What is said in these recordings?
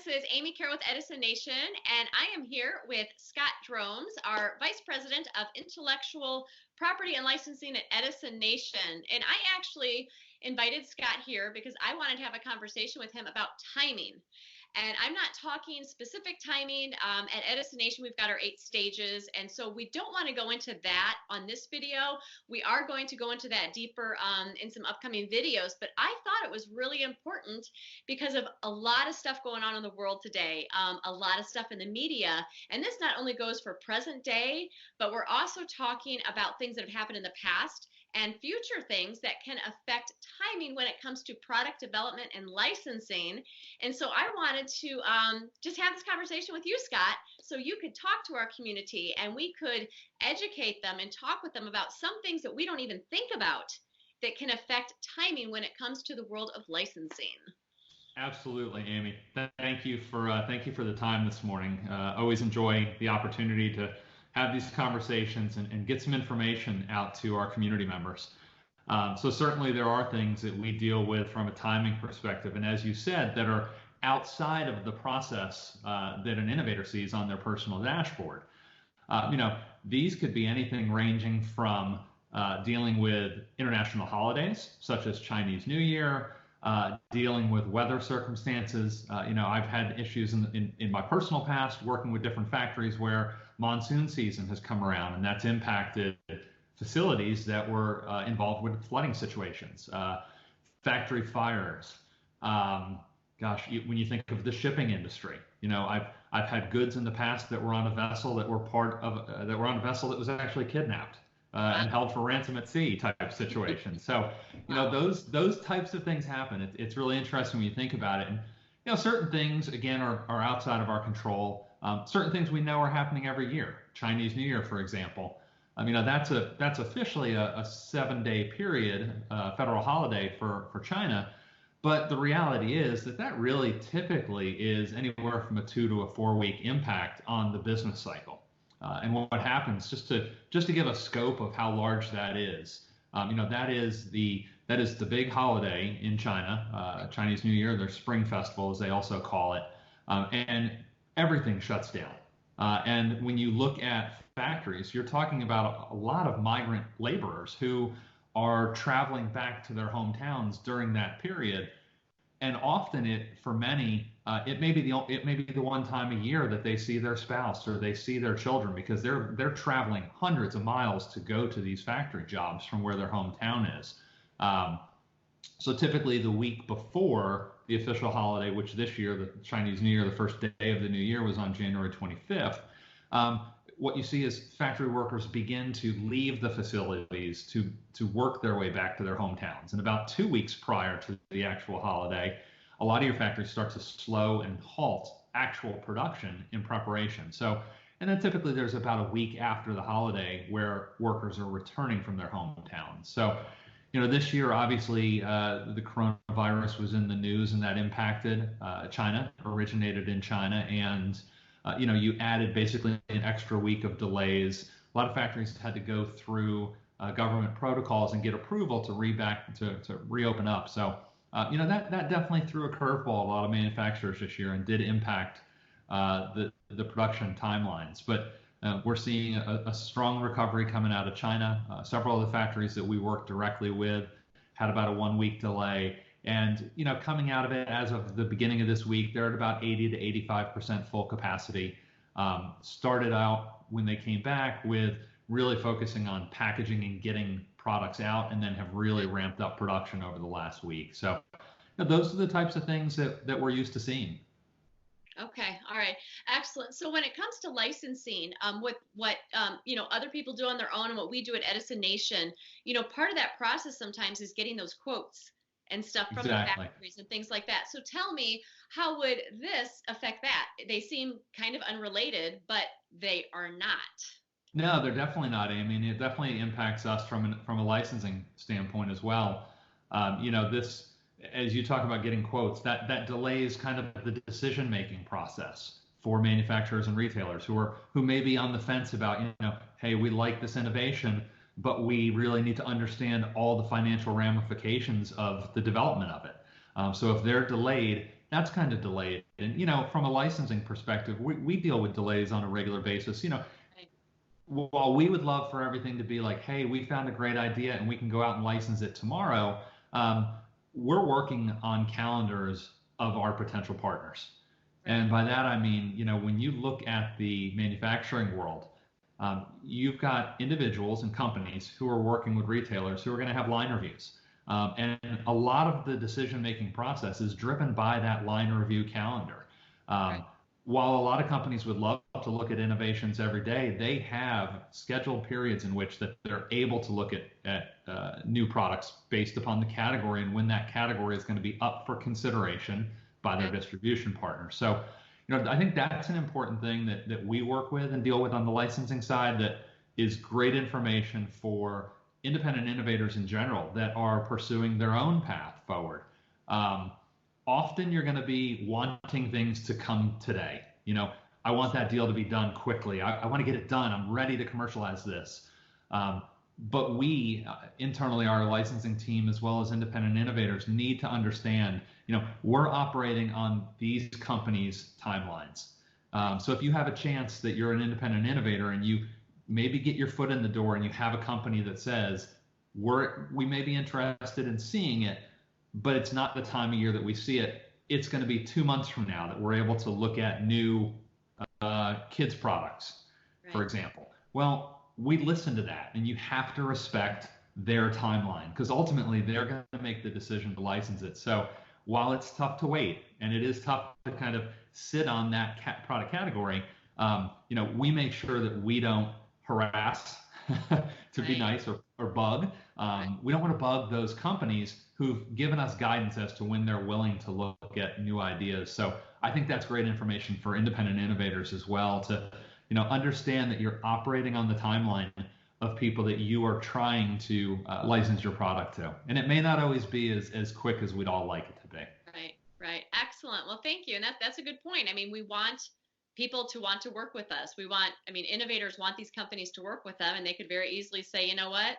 This is Amy Carroll with Edison Nation, and I am here with Scott Dromes, our Vice President of Intellectual Property and Licensing at Edison Nation. And I actually invited Scott here because I wanted to have a conversation with him about timing. And I'm not talking specific timing. At Edison Nation, we've got our 8 stages. And so we don't want to go into that on this video. We are going to go into that deeper in some upcoming videos. But I thought it was really important because of a lot of stuff going on in the world today, a lot of stuff in the media. And this not only goes for present day, but we're also talking about things that have happened in the past and future things that can affect timing when it comes to product development and licensing. And so I wanted to just have this conversation with you, Scott, so you could talk to our community and we could educate them and talk with them about some things that we don't even think about that can affect timing when it comes to the world of licensing. Absolutely, Amy. Thank you for the time this morning. Always enjoy the opportunity to have these conversations and get some information out to our community members. So certainly there are things that we deal with from a timing perspective, and as you said, that are outside of the process that an innovator sees on their personal dashboard. These could be anything ranging from dealing with international holidays, such as Chinese New Year, dealing with weather circumstances. I've had issues in my personal past working with different factories where monsoon season has come around, and that's impacted facilities that were involved with flooding situations, factory fires. When you think of the shipping industry, I've had goods in the past that were on a vessel that was actually kidnapped and held for ransom at sea type situation. So, those types of things happen. It's really interesting when you think about it. And, certain things, again, are outside of our control. Certain things we know are happening every year. Chinese New Year, for example. That's officially a 7-day period, federal holiday for China. But the reality is that really typically is anywhere from a 2 to a 4 week impact on the business cycle. And what happens, just to give a scope of how large that is, that is the big holiday in China, Chinese New Year, their Spring Festival, as they also call it, and everything shuts down. And when you look at factories, you're talking about a lot of migrant laborers who are traveling back to their hometowns during that period. And often for many, it may be the one time a year that they see their spouse or they see their children, because they're traveling hundreds of miles to go to these factory jobs from where their hometown is. So typically the week before the official holiday, which this year, the Chinese New Year, the first day of the new year was on January 25th, what you see is factory workers begin to leave the facilities to work their way back to their hometowns. And about 2 weeks prior to the actual holiday, a lot of your factories start to slow and halt actual production in preparation. And then typically there's about a week after the holiday where workers are returning from their hometowns. So, this year, obviously, the coronavirus was in the news, and that impacted China, originated in China. And, you added basically an extra week of delays. A lot of factories had to go through government protocols and get approval to reopen up. So, that definitely threw a curveball a lot of manufacturers this year and did impact the production timelines. But we're seeing a strong recovery coming out of China. Several of the factories that we work directly with had about a 1 week delay. And, coming out of it as of the beginning of this week, they're at about 80 to 85% full capacity. Started out when they came back with really focusing on packaging and getting products out, and then have really ramped up production over the last week. So those are the types of things that we're used to seeing. Okay. All right. Excellent. So when it comes to licensing, with what, other people do on their own and what we do at Edison Nation, part of that process sometimes is getting those quotes and stuff from Exactly. the factories and things like that. So tell me, how would this affect that? They seem kind of unrelated, but they are not. No, they're definitely not. I mean, it definitely impacts us from a licensing standpoint as well. This, as you talk about getting quotes, that delays kind of the decision-making process for manufacturers and retailers who may be on the fence about, hey, we like this innovation, but we really need to understand all the financial ramifications of the development of it. So if they're delayed, that's kind of delayed. And, from a licensing perspective, we deal with delays on a regular basis. Right. While we would love for everything to be like, hey, we found a great idea and we can go out and license it tomorrow, um, we're working on calendars of our potential partners. Right. And by that, I mean, when you look at the manufacturing world, you've got individuals and companies who are working with retailers who are going to have line reviews. And a lot of the decision-making process is driven by that line review calendar. Right. While a lot of companies would love to look at innovations every day, they have scheduled periods in which that they're able to look at new products based upon the category and when that category is going to be up for consideration by their distribution partner. So, I think that's an important thing that we work with and deal with on the licensing side that is great information for independent innovators in general that are pursuing their own path forward. Often you're going to be wanting things to come today. I want that deal to be done quickly. I want to get it done. I'm ready to commercialize this. But we internally, our licensing team, as well as independent innovators, need to understand, we're operating on these companies' timelines. So if you have a chance that you're an independent innovator and you maybe get your foot in the door and you have a company that says, we may be interested in seeing it, but it's not the time of year that we see it. It's going to be 2 months from now that we're able to look at new kids products, for example. Well, we listen to that, and you have to respect their timeline because ultimately they're going to make the decision to license it. So while it's tough to wait, and it is tough to kind of sit on that product category, we make sure that we don't harass to be nice or bug. We don't want to bug those companies who've given us guidance as to when they're willing to look at new ideas. So I think that's great information for independent innovators as well to, understand that you're operating on the timeline of people that you are trying to license your product to. And it may not always be as quick as we'd all like it to be. Right. Excellent. Well, thank you. And that's a good point. I mean, we want people to want to work with us. Innovators want these companies to work with them, and they could very easily say, you know what,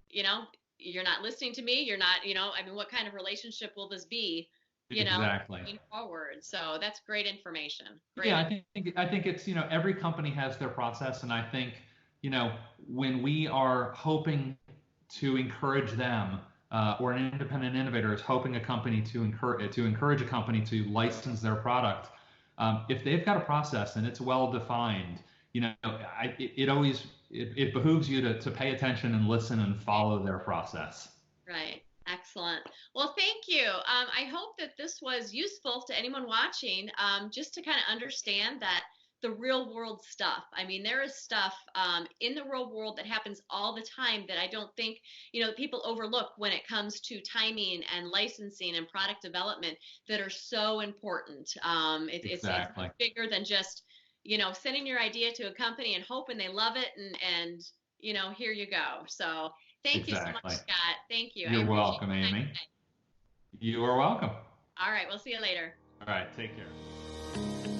you're not listening to me. You're not, what kind of relationship will this be? Exactly. Moving forward. So that's great information. I think it's, every company has their process. And I think, when we are hoping to encourage them, or an independent innovator is hoping a company to encourage a company to license their product, if they've got a process and it's well defined, it behooves you to pay attention and listen and follow their process. Right. Excellent. Well, thank you. I hope that this was useful to anyone watching, just to kind of understand that the real world stuff. There is stuff in the real world that happens all the time that I don't think, people overlook when it comes to timing and licensing and product development that are so important. It's bigger than just, sending your idea to a company and hoping they love it and here you go. So thank you so much, Scott. Thank you. You're welcome, Amy. You are welcome. All right. We'll see you later. All right. Take care.